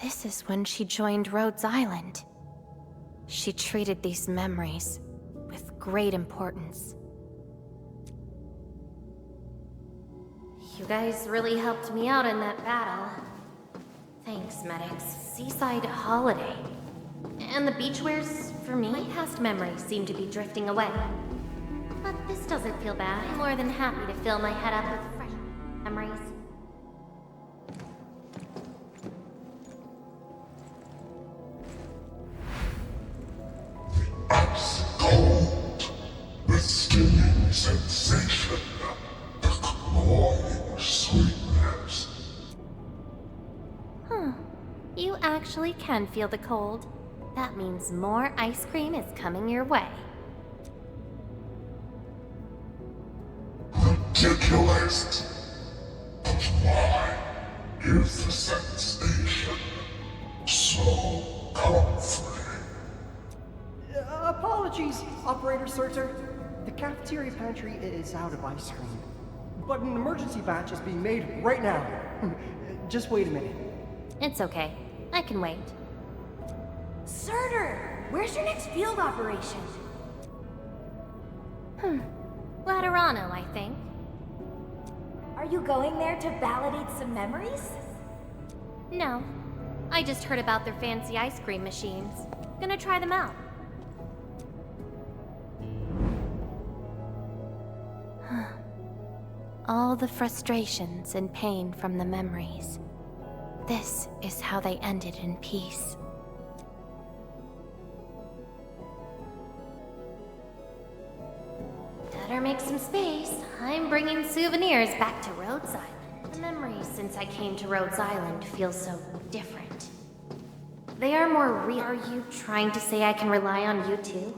This is when she joined Rhodes Island. She treated these memories with great importance. You guys really helped me out in that battle. Thanks, medics. Seaside holiday. And the beach wares for me? My past memories seem to be drifting away. But this doesn't feel bad. I'm more than happy to fill my head up with fresh memories. Ice cold, the stinging sensation, the cloying sweetness. You actually can feel the cold. That means more ice cream is coming your way. Ridiculous. But why is the sensation so comforting? Apologies, Operator Surtur. The cafeteria pantry is out of ice cream. But an emergency batch is being made right now. Just wait a minute. It's okay. I can wait. Surtur! Where's your next field operation? Laterano, I think. Are you going there to validate some memories? No. I just heard about their fancy ice cream machines. Gonna try them out. All the frustrations and pain from the memories. This is how they ended in peace. Better make some space. I'm bringing souvenirs back to Rhodes Island. The memories since I came to Rhodes Island feel so different. They are more real. Are you trying to say I can rely on you too?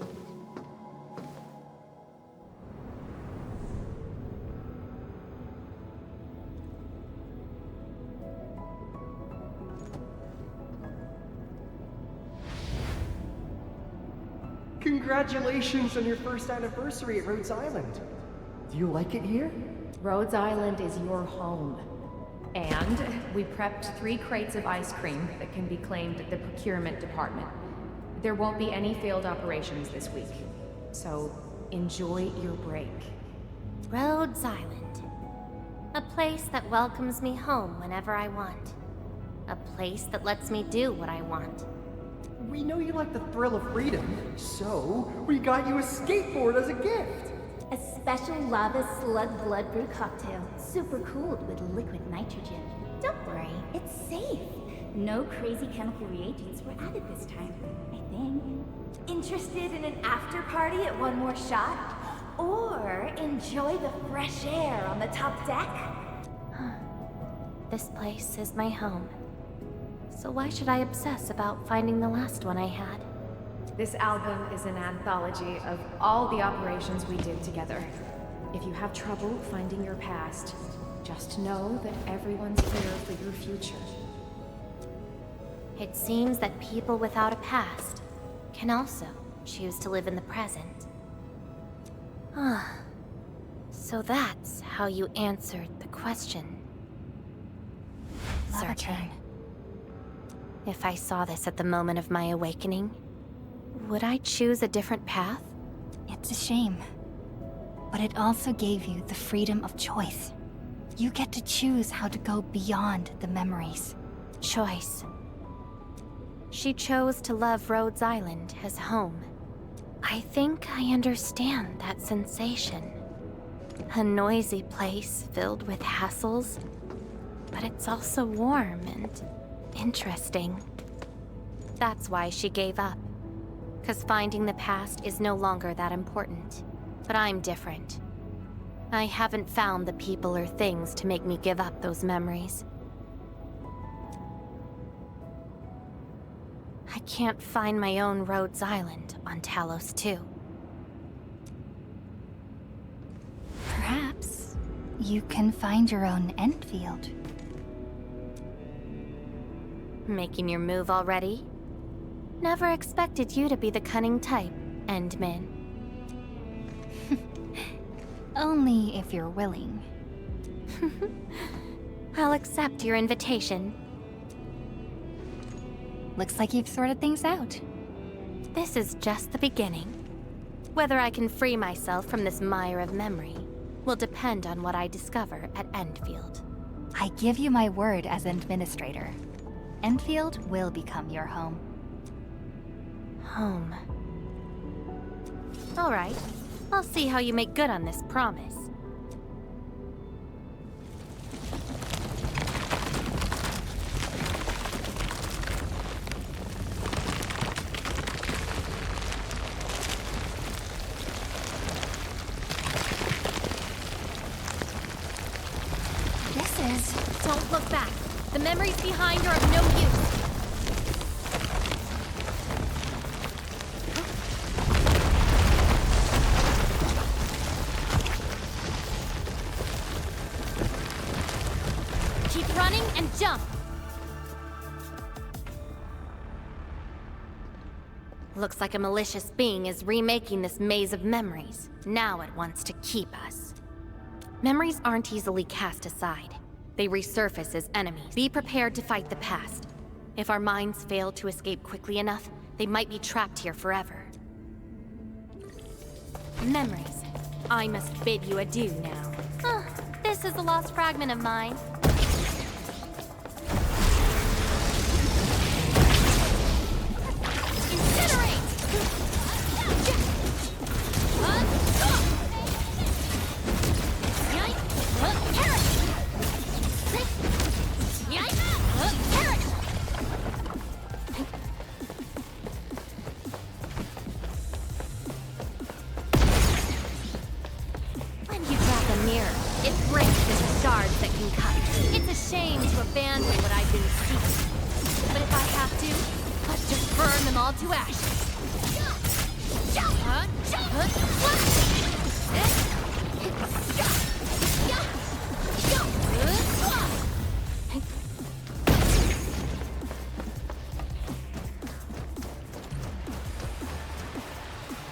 Congratulations on your first anniversary at Rhodes Island. Do you like it here? Rhodes Island is your home. And we prepped 3 crates of ice cream that can be claimed at the procurement department. There won't be any failed operations this week. So enjoy your break. Rhodes Island. A place that welcomes me home whenever I want. A place that lets me do what I want. We know you like the thrill of freedom, so we got you a skateboard as a gift. A special lava slug blood brew cocktail, super cooled with liquid nitrogen. Don't worry, it's safe. No crazy chemical reagents were added this time, I think. Interested in an after party at One More Shot? Or enjoy the fresh air on the top deck? This place is my home. So why should I obsess about finding the last one I had? This album is an anthology of all the operations we did together. If you have trouble finding your past, just know that everyone's here for your future. It seems that people without a past can also choose to live in the present. Ah, so that's how you answered the question. Laevatain. If I saw this at the moment of my awakening, would I choose a different path? It's a shame. But it also gave you the freedom of choice. You get to choose how to go beyond the memories. Choice. She chose to love Rhodes Island as home. I think I understand that sensation. A noisy place filled with hassles, but it's also warm and interesting. That's why she gave up. 'Cause finding the past is no longer that important. But I'm different. I haven't found the people or things to make me give up those memories. I can't find my own Rhodes Island on Talos 2. Perhaps you can find your own Endfield. Making your move already? Never expected you to be the cunning type, Endmin. Only if you're willing. I'll accept your invitation. Looks like you've sorted things out. This is just the beginning. Whether I can free myself from this mire of memory will depend on what I discover at Endfield. I give you my word as administrator. Endfield will become your home. Home. All right. I'll see how you make good on this promise. This is... Don't look back. The memories behind are of no use. Keep running and jump! Looks like a malicious being is remaking this maze of memories. Now it wants to keep us. Memories aren't easily cast aside. They resurface as enemies. Be prepared to fight the past. If our minds fail to escape quickly enough, they might be trapped here forever. Memories. I must bid you adieu now. This is a lost fragment of mine.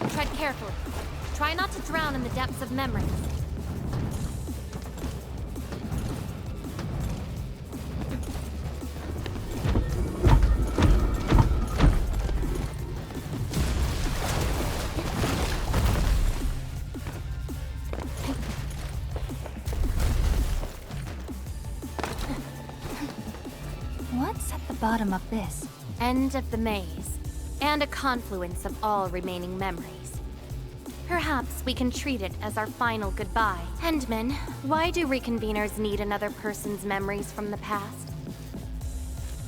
Tread carefully. Try not to drown in the depths of memories. what's at the bottom of this? End of the maze, and a confluence of all remaining memories. Perhaps we can treat it as our final goodbye. Endman, why do reconveners need another person's memories from the past?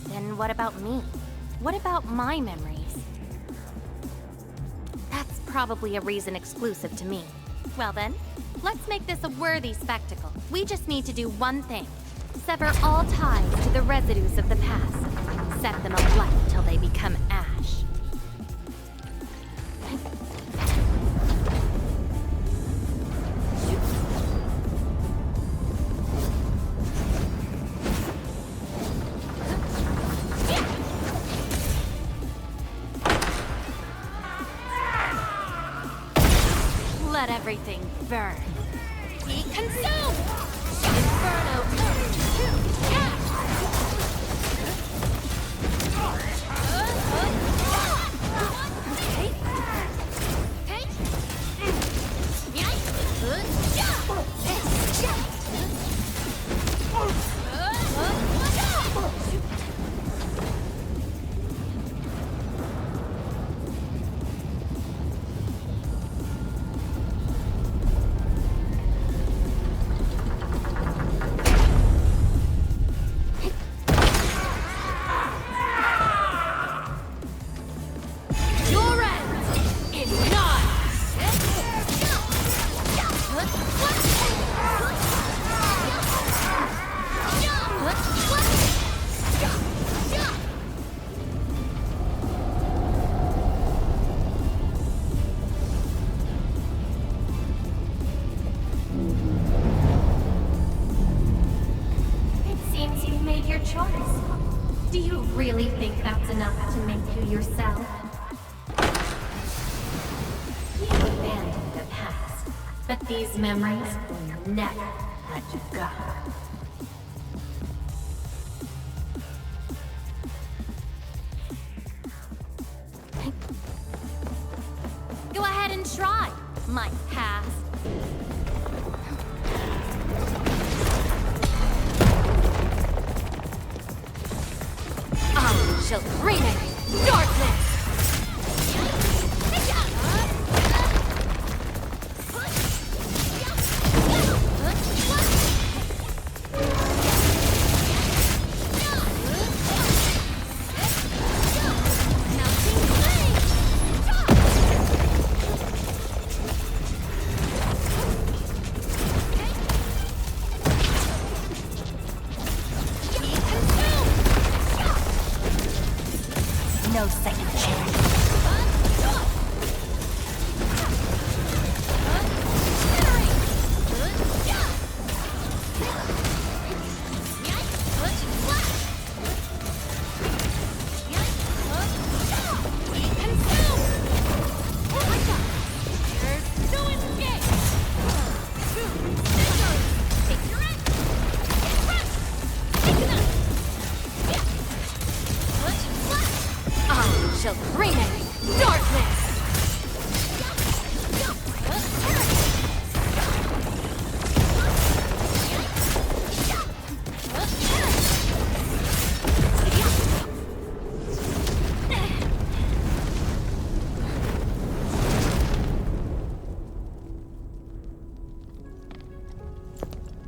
Then what about me? What about my memories? That's probably a reason exclusive to me. Well then, let's make this a worthy spectacle. We just need to do one thing. Sever all ties to the residues of the past. Set them alight till they become ash. Let everything burn. Be consumed! Inferno turn to ash! Do you really think that's enough to make you yourself? You abandoned the past, but these memories will never let you go. Go ahead and try, my past. I shall bring it darkness! No second chance. Shall bring it darkness!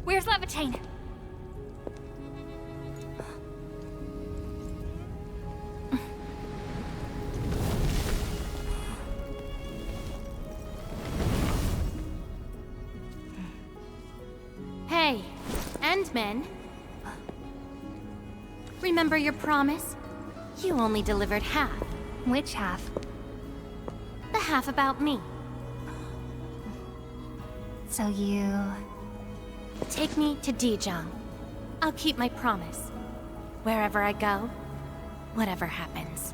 Where's Laevatain? Hey, Endman. Remember your promise? You only delivered half. Which half? The half about me. So you... Take me to Dijong. I'll keep my promise. Wherever I go, whatever happens.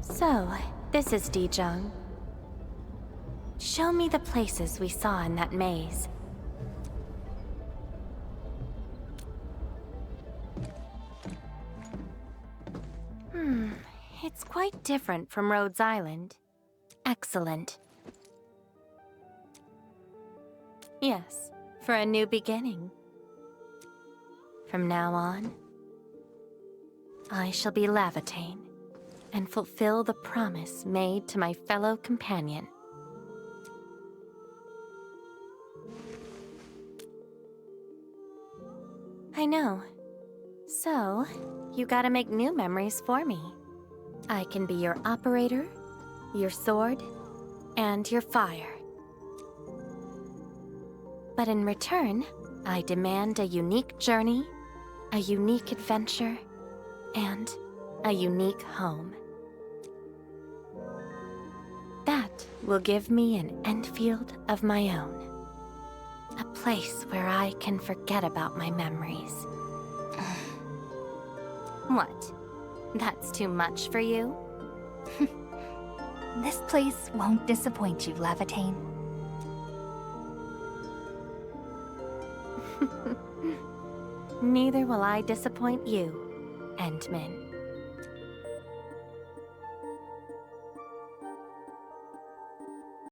So, this is Dijong. Show me the places we saw in that maze. It's quite different from Rhodes Island. Excellent. Yes, for a new beginning. From now on, I shall be Laevatain and fulfill the promise made to my fellow companion. I know. So, you gotta make new memories for me. I can be your operator, your sword, and your fire. But in return, I demand a unique journey, a unique adventure, and a unique home. That will give me an Endfield of my own. A place where I can forget about my memories. What? That's too much for you? This place won't disappoint you, Laevatain. Neither will I disappoint you, Endman.